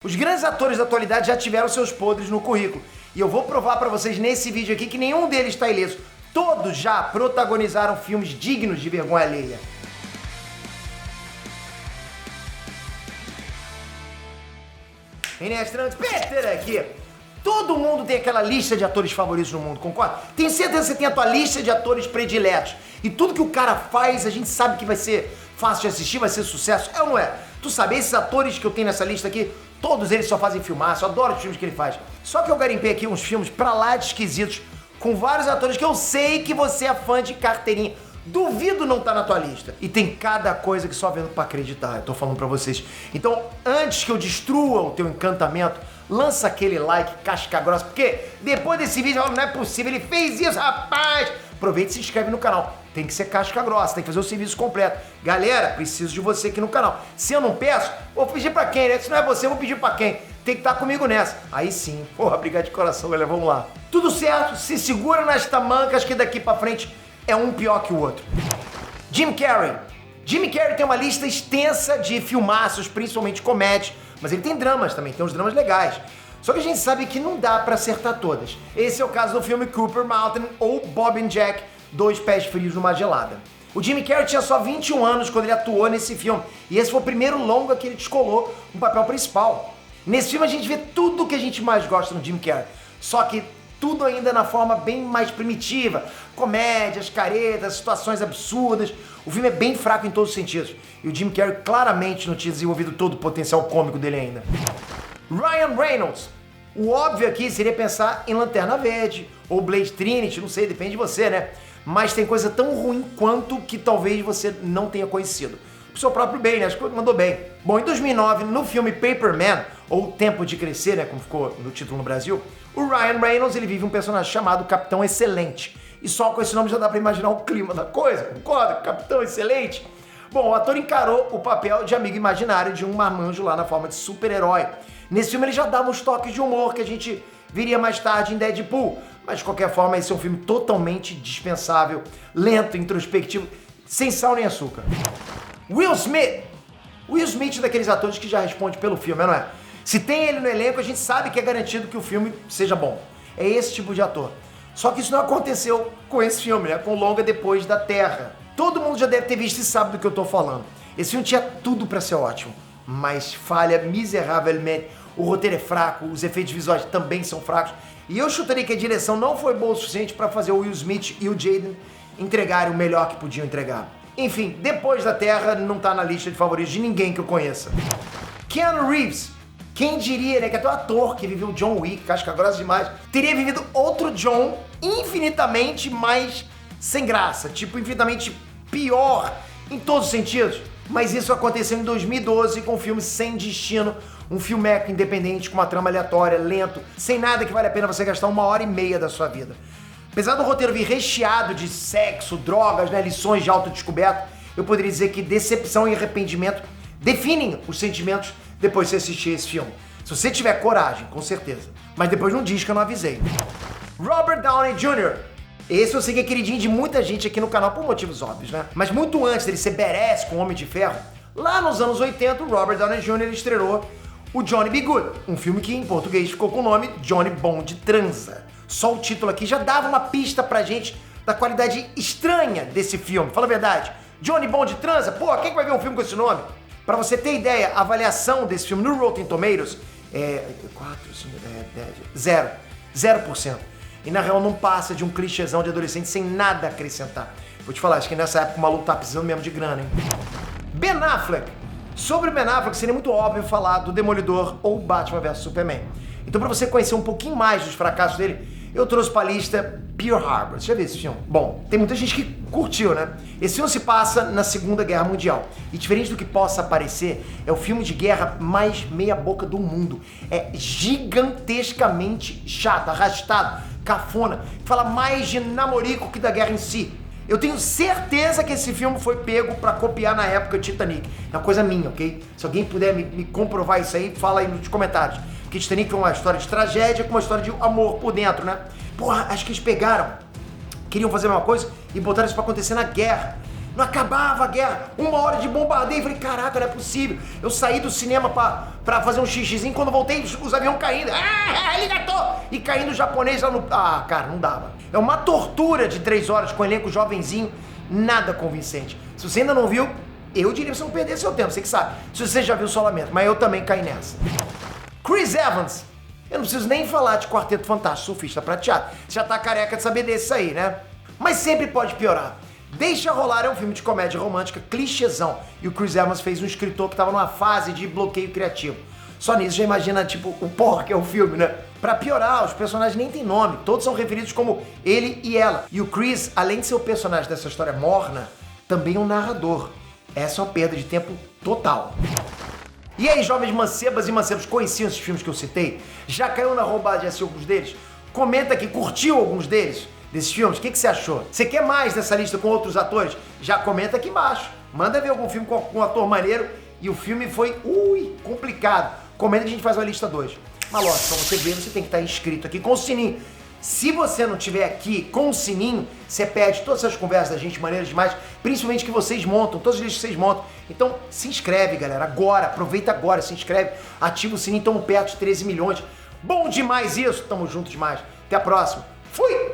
Os grandes atores da atualidade já tiveram seus podres no currículo. E eu vou provar pra vocês nesse vídeo aqui que nenhum deles está ileso. Todos já protagonizaram filmes dignos de vergonha alheia. Minestrante Peter aqui. Todo mundo tem aquela lista de atores favoritos no mundo, concorda? Tenho certeza que você tem a tua lista de atores prediletos. E tudo que o cara faz, a gente sabe que vai ser fácil de assistir, vai ser sucesso. É ou não é? Tu sabe, esses atores que eu tenho nessa lista aqui, todos eles só fazem filmaço, eu adoro os filmes que ele faz. Só que eu garimpei aqui uns filmes pra lá de esquisitos, com vários atores que eu sei que você é fã de carteirinha. Duvido não tá na tua lista. E tem cada coisa que só vendo pra acreditar, eu tô falando pra vocês. Então, antes que eu destrua o teu encantamento, lança aquele like casca grossa, porque depois desse vídeo, não é possível, ele fez isso, rapaz! Aproveita e se inscreve no canal. Tem que ser casca grossa, tem que fazer o serviço completo. Galera, preciso de você aqui no canal. Se eu não peço, vou pedir pra quem, né? Se não é você, eu vou pedir pra quem? Tem que estar comigo nessa. Aí sim, porra, brigar de coração, galera, vamos lá. Tudo certo, se segura nas tamancas que daqui pra frente é um pior que o outro. Jim Carrey. Jim Carrey tem uma lista extensa de filmaços, principalmente comédias, mas ele tem dramas também, tem uns dramas legais. Só que a gente sabe que não dá pra acertar todas. Esse é o caso do filme Cooper Mountain ou Bob and Jack, Dois Pés Frios numa Gelada. O Jim Carrey tinha só 21 anos quando ele atuou nesse filme, e esse foi o primeiro longa que ele descolou no papel principal. Nesse filme a gente vê tudo que a gente mais gosta no Jim Carrey, só que tudo ainda na forma bem mais primitiva. Comédias, caretas, situações absurdas. O filme é bem fraco em todos os sentidos. E o Jim Carrey claramente não tinha desenvolvido todo o potencial cômico dele ainda. Ryan Reynolds. O óbvio aqui seria pensar em Lanterna Verde ou Blade Trinity, não sei, depende de você, né? Mas tem coisa tão ruim quanto que talvez você não tenha conhecido. Pro seu próprio bem, né? Acho que mandou bem. Bom, em 2009, no filme Paper Man, ou Tempo de Crescer, né? Como ficou no título no Brasil, o Ryan Reynolds, ele vive um personagem chamado Capitão Excelente. E só com esse nome já dá pra imaginar o clima da coisa, concorda? Capitão Excelente. Bom, o ator encarou o papel de amigo imaginário de um marmanjo lá na forma de super-herói. Nesse filme ele já dava uns toques de humor que a gente viria mais tarde em Deadpool. Mas de qualquer forma, esse é um filme totalmente dispensável, lento, introspectivo, sem sal nem açúcar. Will Smith. Will Smith é daqueles atores que já responde pelo filme, não é? Se tem ele no elenco, a gente sabe que é garantido que o filme seja bom. É esse tipo de ator. Só que isso não aconteceu com esse filme, né? Com Longa Depois da Terra. Todo mundo já deve ter visto e sabe do que eu tô falando. Esse filme tinha tudo pra ser ótimo, mas falha miseravelmente. O roteiro é fraco, os efeitos visuais também são fracos. E eu chutaria que a direção não foi boa o suficiente para fazer o Will Smith e o Jaden entregarem o melhor que podiam entregar. Enfim, Depois da Terra não tá na lista de favoritos de ninguém que eu conheça. Keanu Reeves. Quem diria, né, que até o ator que viveu John Wick, casca grossa demais, teria vivido outro John infinitamente mais sem graça, tipo, infinitamente pior em todos os sentidos. Mas isso aconteceu em 2012 com o filme Sem Destino, um filmeco independente com uma trama aleatória, lento, sem nada que vale a pena você gastar 1h30 da sua vida. Apesar do roteiro vir recheado de sexo, drogas, né, lições de autodescoberta, eu poderia dizer que decepção e arrependimento definem os sentimentos depois de você assistir esse filme. Se você tiver coragem, com certeza. Mas depois não diz que eu não avisei. Robert Downey Jr. Esse eu sei que é queridinho de muita gente aqui no canal por motivos óbvios, né? Mas muito antes dele ser badass com o Homem de Ferro, lá nos anos 80, o Robert Downey Jr. estreou o Johnny B. Good, um filme que em português ficou com o nome Johnny Bond Transa. Só o título aqui já dava uma pista pra gente da qualidade estranha desse filme. Fala a verdade, Johnny Bond Transa? Pô, quem que vai ver um filme com esse nome? Pra você ter ideia, a avaliação desse filme no Rotten Tomatoes é 0%. E na real não passa de um clichêzão de adolescente sem nada a acrescentar. Vou te falar, acho que nessa época o maluco tá precisando mesmo de grana, hein? Ben Affleck. Sobre o Ben Affleck seria muito óbvio falar do Demolidor ou Batman vs Superman. Então pra você conhecer um pouquinho mais dos fracassos dele, eu trouxe pra lista Pearl Harbor. Você já viu esse filme? Bom, tem muita gente que curtiu, né? Esse filme se passa na Segunda Guerra Mundial. E diferente do que possa parecer, é o filme de guerra mais meia boca do mundo. É gigantescamente chato, arrastado, cafona. Fala mais de namorico que da guerra em si. Eu tenho certeza que esse filme foi pego pra copiar na época de Titanic. É uma coisa minha, ok? Se alguém puder me comprovar isso aí, fala aí nos comentários. Porque Titanic foi uma história de tragédia com uma história de amor por dentro, né? Porra, acho que eles pegaram, queriam fazer a mesma coisa e botaram isso pra acontecer na guerra. não acabava a guerra, 1 hora de bombardeio. Eu falei, caraca, não é possível. Eu saí do cinema pra fazer um xixizinho, quando voltei, os aviões caindo. Arigato! E caindo o japonês lá no... Ah, cara, não dava. É uma tortura de 3 horas com elenco jovenzinho, nada convincente. Se você ainda não viu, eu diria pra você não perder seu tempo, você que sabe. Se você já viu o Solamento, mas eu também caí nessa. Chris Evans. Eu não preciso nem falar de Quarteto Fantástico, Surfista Prateado. Você já tá careca de saber desse aí, né? Mas sempre pode piorar. Deixa Rolar é um filme de comédia romântica clichêzão. E o Chris Evans fez um escritor que tava numa fase de bloqueio criativo. Só nisso já imagina, tipo, o porra que é o filme, né? Pra piorar, os personagens nem têm nome. Todos são referidos como ele e ela. E o Chris, além de ser o personagem dessa história morna, também é um narrador. Essa é uma perda de tempo total. E aí, jovens mancebas e mancebos, conheciam esses filmes que eu citei? Já caiu na roubada de assistir alguns deles? Comenta aqui, curtiu alguns deles? Desses filmes? O que você achou? Você quer mais dessa lista com outros atores? Já comenta aqui embaixo. Manda ver algum filme com um ator maneiro e o filme foi, complicado. Comenta que a gente faz uma lista 2. Mas lógico, pra você ver, você tem que estar inscrito aqui com o sininho. Se você não estiver aqui com o sininho, você perde todas essas conversas da gente, maneiras demais, principalmente que vocês montam, todas as listas que vocês montam. Então, se inscreve, galera, agora, aproveita agora, se inscreve, ativa o sininho, estamos perto de 13 milhões. Bom demais isso, tamo junto demais. Até a próxima. Fui!